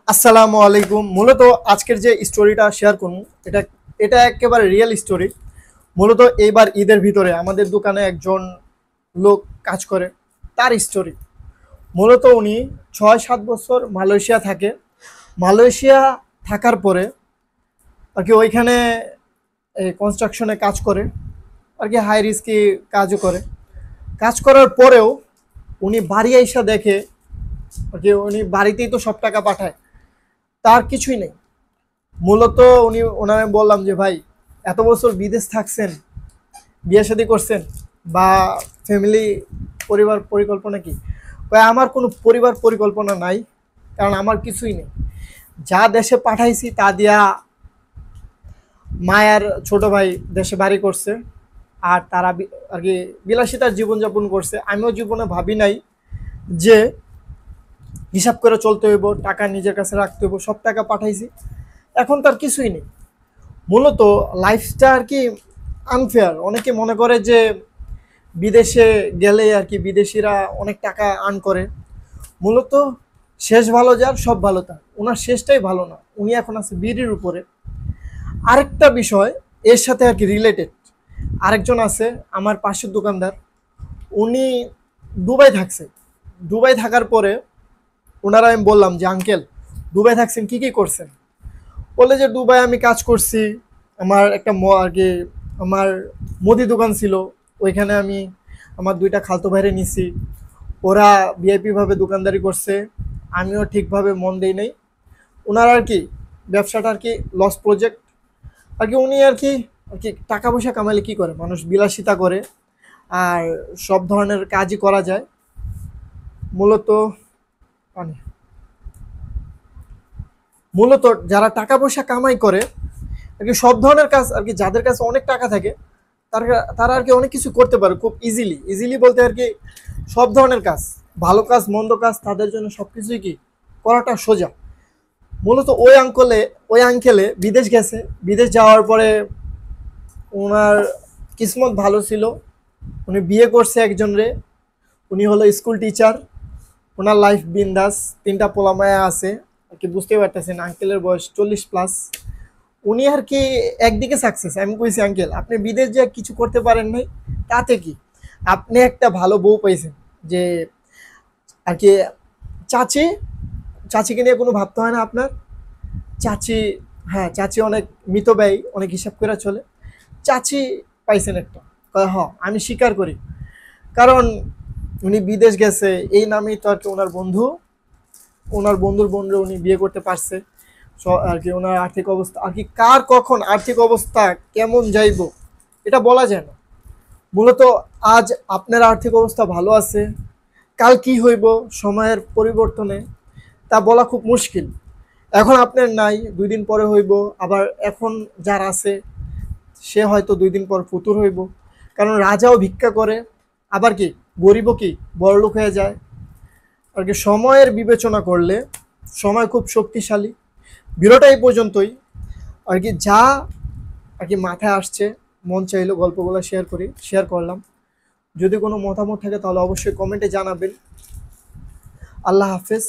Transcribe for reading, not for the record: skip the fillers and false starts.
আসসালামু আলাইকুম। মূলত আজকের যে স্টোরিটা শেয়ার করব, এটা এটা একেবারে রিয়েল স্টোরি। মূলত এইবার ঈদের ভিতরে আমাদের দোকানে একজন লোক কাজ করে, তার স্টোরি। মূলত উনি 6-7 বছর মালয়েশিয়া থাকে। মালয়েশিয়া থাকার পরে আর কি ওইখানে কনস্ট্রাকশনে কাজ করে, আর কি হাই রিস্কি কাজও করে। কাজ করার পরেও উনি বাড়ি আইসা দেখে আর কি উনি বাড়িতেই তো সব টাকা পাঠায়, তার কিছুই নেই। মূলত ওনারে বললাম যে ভাই, এত বছর বিদেশ থাকছেন, বিয়ে শাদী করছেন বা ফ্যামিলি পরিবার পরিকল্পনা কি? কয় আমার কোনো পরিবার পরিকল্পনা নাই, কারণ আমার কিছুই নেই। যা দেশে পাঠাইছি তা দিয়া মায়ের ছোট ভাই দেশে বাড়ি করছে, আর তারা আর কি বিলাসিতার জীবনযাপন করছে। আমিও জীবনে ভাবি নাই যে হিসাব করে চলতে হইব, টাকা নিজের কাছে রাখতে হইব। সব টাকা পাঠাইছি, এখন তার কিছুই নেই। মূলত লাইফটা আর কি আনফেয়ার। অনেকে মনে করে যে বিদেশে গেলে আর কি বিদেশিরা অনেক টাকা আর্ন করে। মূলত শেষ ভালো যার সব ভালো তার, ওনার শেষটাই ভালো না। উনি এখন আছে বিড়ির উপরে। আরেকটা বিষয় এর সাথে আর কি রিলেটেড, আরেকজন আছে আমার পাশের দোকানদার। উনি দুবাই থাকছে। দুবাই থাকার পরে ওনারা আমি বললাম যে আঙ্কেল, দুবাই থাকছেন কি কি করছেন? বলে যে দুবাই আমি কাজ করছি, আমার একটা আর কি আমার মুদি দোকান ছিল, ওইখানে আমি আমার দুইটা খালতো ভাইরে নিছি। ওরা ভিআইপি ভাবে দোকানদারি করছে, আমিও ঠিকভাবে মন দেই নাই। ওনার আর কি ব্যবসাটা আর কি লস প্রজেক্ট। আর কি উনি আর কি টাকা পয়সা কামালে কি করে, মানুষ বিলাসিতা করে, আর সব ধরনের কাজই করা যায়। মূলত মানে মূলত যারা টাকা পয়সা কামাই করে আর কি সব ধরনের কাজ আর কি, যাদের কাছে অনেক টাকা থাকে তারা তারা আর কি অনেক কিছু করতে পারে খুব ইজিলি। ইজিলি বলতে আর কি সব ধরনের কাজ, ভালো কাজ মন্দ কাজ, তাদের জন্য সব কিছুই কি করাটা সোজা। মূলত ওই আঙ্কেলে বিদেশ গেছে। বিদেশ যাওয়ার পরে ওনার কিসমত ভালো ছিল, উনি বিয়ে করছে একজন রে। উনি হলো স্কুল টিচার। ওনার লাইফ বিন্দাস, 3টা পোলামায়া আছে। আর কি বুঝতেই পারতেছেন আঙ্কেলের বয়স 40+। উনি আর কি একদিকে সাকসেস। আমি কইছি আঙ্কেল, আপনি বিদেশ যে কিছু করতে পারেন নাই, তাতে কি, আপনি একটা ভালো বউ পাইছেন। যে আর কি চাচি, চাচিকে নিয়ে কোনো ভাবতে হয় না আপনার। চাচি, হ্যাঁ চাচি অনেক মিতব্যয়ী, অনেক হিসাব করে চলে। চাচি পাইছেন একটা। কয় হ, আমি স্বীকার করি, কারণ উনি বিদেশ গেছে এই নামেই তো আর কি ওনার বন্ধুর বোনরে উনি বিয়ে করতে পারছে। আর কি ওনার আর্থিক অবস্থা আর কি কার কখন আর্থিক অবস্থা কেমন যাইব এটা বলা যায় না। মূলত আজ আপনার আর্থিক অবস্থা ভালো আছে, কাল কি হইব সময়ের পরিবর্তনে তা বলা খুব মুশকিল। এখন আপনার নাই, 2 দিন পরে হইব। আবার এখন যার আছে সে হয়তো 2 দিন পর ফুতুর হইব। কারণ রাজাও ভিক্ষা করে, আবার কি গরিবও কি বড়লোক হয়ে যায়। আর কি সময়ের বিবেচনা করলে সময় খুব শক্তিশালী। ভিডিওটা এই পর্যন্তই। আর কি যা আর কি মাথায় আসছে, মন চাইলো গল্পগুলো শেয়ার করলাম। যদি কোনো মতামত থাকে তাহলে অবশ্যই কমেন্টে জানাবেন। আল্লাহ হাফেজ।